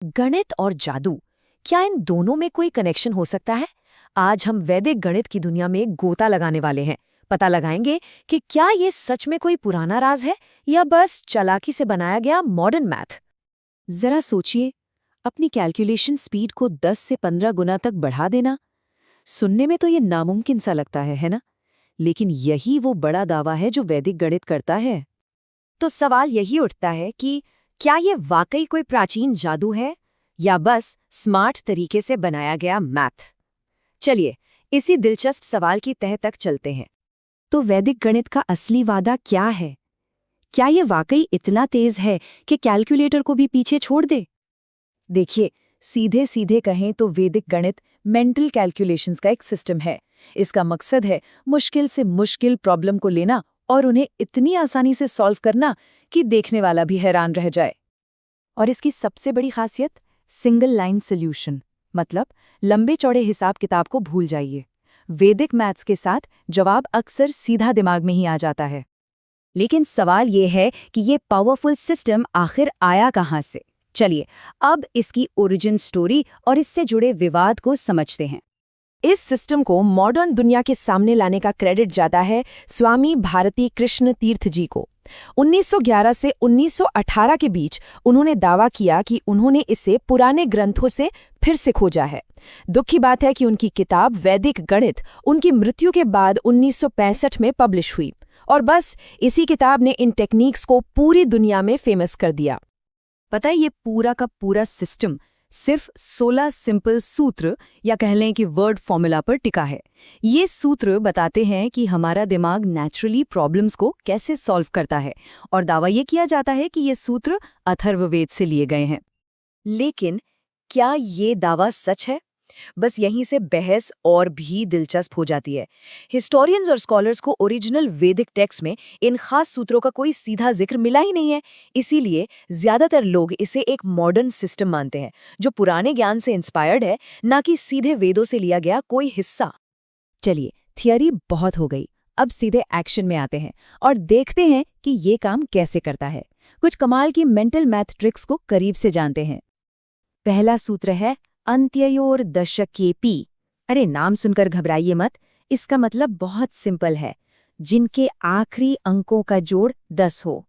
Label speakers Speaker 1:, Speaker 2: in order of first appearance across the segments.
Speaker 1: गणित और जादू, क्या इन दोनों में कोई कनेक्शन हो सकता है? आज हम वैदिक गणित की दुनिया में गोता लगाने वाले हैं। पता लगाएंगे कि क्या ये सच में कोई पुराना राज है या बस चालाकी से बनाया गया मॉडर्न मैथ। जरा सोचिए, अपनी कैलकुलेशन स्पीड को 10 से 15 गुना तक बढ़ा देना। सुनने में तो ये नामुमकिन सा लगता है ना? लेकिन यही वो बड़ा दावा है जो वैदिक गणित करता है। तो सवाल यही उठता है कि क्या ये वाकई कोई प्राचीन जादू है या बस स्मार्ट तरीके से बनाया गया मैथ। चलिए इसी दिलचस्प सवाल की तह तक चलते हैं। तो वैदिक गणित का असली वादा क्या है? क्या ये वाकई इतना तेज है कि कैलकुलेटर को भी पीछे छोड़ दे? देखिए, सीधे सीधे कहें तो वैदिक गणित मेंटल कैलकुलेशंस का एक सिस्टम है। इसका मकसद है मुश्किल से मुश्किल प्रॉब्लम को लेना और उन्हें इतनी आसानी से सॉल्व करना कि देखने वाला भी हैरान रह जाए। और इसकी सबसे बड़ी खासियत सिंगल लाइन सॉल्यूशन, मतलब लंबे चौड़े हिसाब किताब को भूल जाइए। वैदिक मैथ्स के साथ जवाब अक्सर सीधा दिमाग में ही आ जाता है। लेकिन सवाल ये है कि ये पावरफुल सिस्टम आखिर आया कहाँ से? चलिए अब इसकी ओरिजिन स्टोरी और इससे जुड़े विवाद को समझते हैं। इस सिस्टम को मॉडर्न दुनिया के सामने लाने का क्रेडिट जाता है स्वामी भारती कृष्ण तीर्थ जी को। 1911 से 1918 के बीच उन्होंने दावा किया कि उन्होंने इसे पुराने ग्रंथों से फिर से खोजा है। दुख की बात है कि उनकी किताब वैदिक गणित उनकी मृत्यु के बाद 1965 में पब्लिश हुई और बस इसी किताब ने इन टेक्निक्स को पूरी दुनिया में फेमस कर दिया। पता है, ये पूरा का पूरा सिस्टम सिर्फ 16 सिंपल सूत्र या कह लें कि वर्ड फॉर्मूला पर टिका है। ये सूत्र बताते हैं कि हमारा दिमाग नेचुरली प्रॉब्लम्स को कैसे सॉल्व करता है और दावा ये किया जाता है कि ये सूत्र अथर्ववेद से लिए गए हैं। लेकिन क्या ये दावा सच है? बस यहीं से बहस और भी दिलचस्प हो जाती है। हिस्टोरियंस और स्कॉलर्स को ओरिजिनल वैदिक टेक्स्ट में इन खास सूत्रों का कोई सीधा जिक्र मिला ही नहीं है। इसीलिए ज्यादातर लोग इसे एक मॉडर्न सिस्टम मानते हैं जो पुराने ज्ञान से इंस्पायर्ड है, ना कि सीधे वेदों से लिया गया कोई हिस्सा। चलिए, थियरी बहुत हो गई, अब सीधे एक्शन में आते हैं और देखते हैं कि ये काम कैसे करता है। कुछ कमाल की मेंटल मैथ ट्रिक्स को करीब से जानते हैं। पहला सूत्र है अंत्योर दशके पी। अरे नाम सुनकर घबराइए मत, इसका मतलब बहुत सिंपल है, जिनके आखिरी अंकों का जोड़ 10 हो।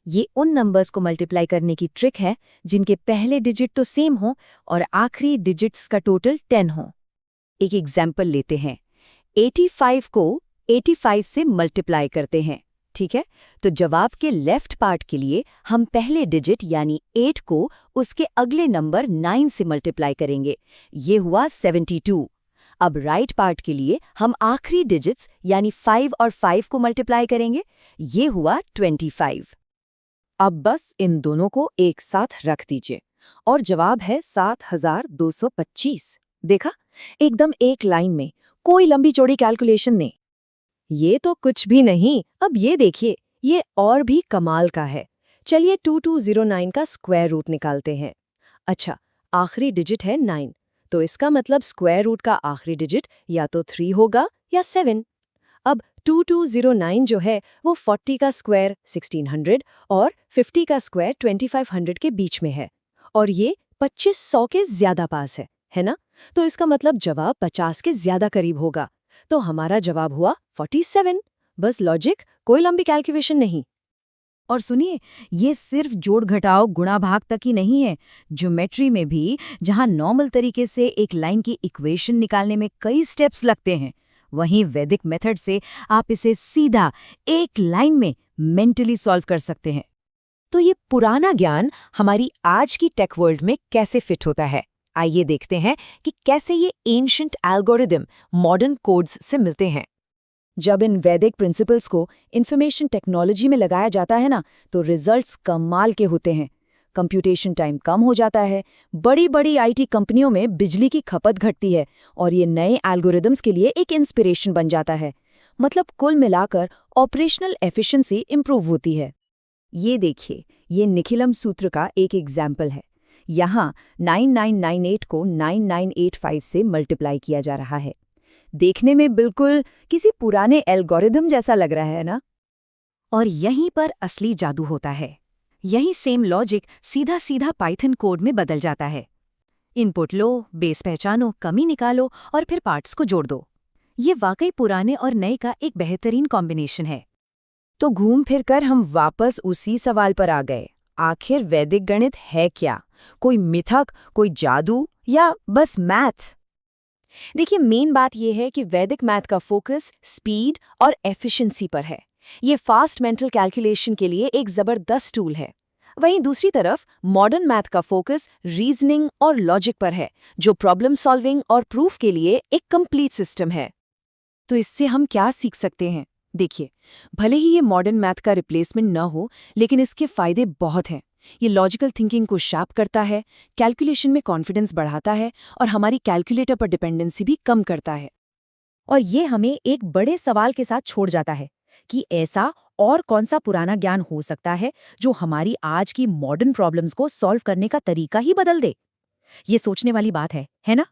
Speaker 1: ये उन नंबर्स को मल्टीप्लाई करने की ट्रिक है जिनके पहले डिजिट तो सेम हो और आखिरी डिजिट्स का टोटल 10 हो। एक एग्जाम्पल लेते हैं। 85 को 85 से मल्टीप्लाई करते हैं, ठीक है? तो जवाब के लेफ्ट पार्ट के लिए हम पहले डिजिट यानी 8 को उसके अगले नंबर 9 से मल्टीप्लाई करेंगे। ये हुआ 72। अब राइट पार्ट के लिए हम आखिरी डिजिट्स यानी 5 और 5 को मल्टीप्लाई करेंगे। ये हुआ 25। अब बस इन दोनों को एक साथ रख दीजिए और जवाब है 7225। देखा, एकदम एक लाइन में, कोई लंबी चौड़ी कैलकुलेशन नहीं। ये तो कुछ भी नहीं। अब ये देखिए, ये और भी कमाल का है। चलिए 2209 का स्क्वायर रूट निकालते हैं। अच्छा, आखिरी डिजिट है 9, तो इसका मतलब स्क्वायर रूट का आखिरी डिजिट या तो 3 होगा या 7। अब 2209 जो है वो 40 का स्क्वायर 1600 और 50 का स्क्वायर 2500 के बीच में है और ये 2500 के ज्यादा पास है ना? तो इसका मतलब जवाब 50 के ज्यादा करीब होगा। तो हमारा जवाब हुआ 47। बस लॉजिक, कोई लंबी कैलकुलेशन नहीं। और सुनिए, ये सिर्फ जोड़ घटाव गुणा भाग तक ही नहीं है। ज्योमेट्री में भी जहां नॉर्मल तरीके से एक लाइन की इक्वेशन निकालने में कई स्टेप्स लगते हैं, वहीं वैदिक मेथड से आप इसे सीधा एक लाइन में मेंटली सॉल्व कर सकते हैं। तो ये पुराना ज्ञान हमारी आज की टेक वर्ल्ड में कैसे फिट होता है? आइए देखते हैं कि कैसे ये एंशिएंट एल्गोरिदम मॉडर्न कोड्स से मिलते हैं। जब इन वैदिक प्रिंसिपल्स को इंफॉर्मेशन टेक्नोलॉजी में लगाया जाता है ना, तो रिजल्ट्स कमाल के होते हैं। कंप्यूटेशन टाइम कम हो जाता है, बड़ी बड़ी आईटी कंपनियों में बिजली की खपत घटती है और ये नए एल्गोरिदम्स के लिए एक इंस्पिरेशन बन जाता है। मतलब कुल मिलाकर ऑपरेशनल एफिशिएंसी इंप्रूव होती है। ये देखिए, ये निखिलम सूत्र का एक एग्जाम्पल है। यहाँ 9998 को 9985 से मल्टीप्लाई किया जा रहा है। देखने में बिल्कुल किसी पुराने एल्गोरिदम जैसा लग रहा है ना? और यहीं पर असली जादू होता है। यही सेम लॉजिक सीधा सीधा पाइथन कोड में बदल जाता है। इनपुट लो, बेस पहचानो, कमी निकालो और फिर पार्ट्स को जोड़ दो। ये वाकई पुराने और नए का एक बेहतरीन कॉम्बिनेशन है। तो घूम फिर कर हम वापस उसी सवाल पर आ गए, आखिर वैदिक गणित है क्या? कोई मिथक, कोई जादू या बस मैथ? देखिए, मेन बात यह है कि वैदिक मैथ का फोकस स्पीड और एफिशिएंसी पर है। ये फास्ट मेंटल कैलकुलेशन के लिए एक जबरदस्त टूल है। वहीं दूसरी तरफ मॉडर्न मैथ का फोकस रीजनिंग और लॉजिक पर है, जो प्रॉब्लम सॉल्विंग और प्रूफ के लिए एक कंप्लीट सिस्टम है। तो इससे हम क्या सीख सकते हैं? देखिए, भले ही ये मॉडर्न मैथ का रिप्लेसमेंट न हो, लेकिन इसके फायदे बहुत हैं। ये लॉजिकल थिंकिंग को शार्प करता है, कैलकुलेशन में कॉन्फिडेंस बढ़ाता है और हमारी कैलकुलेटर पर डिपेंडेंसी भी कम करता है। और ये हमें एक बड़े सवाल के साथ छोड़ जाता है कि ऐसा और कौन सा पुराना ज्ञान हो सकता है जो हमारी आज की मॉडर्न प्रॉब्लम्स को सॉल्व करने का तरीका ही बदल दे। ये सोचने वाली बात है ना?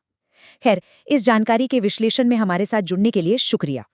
Speaker 1: खैर, इस जानकारी के विश्लेषण में हमारे साथ जुड़ने के लिए शुक्रिया।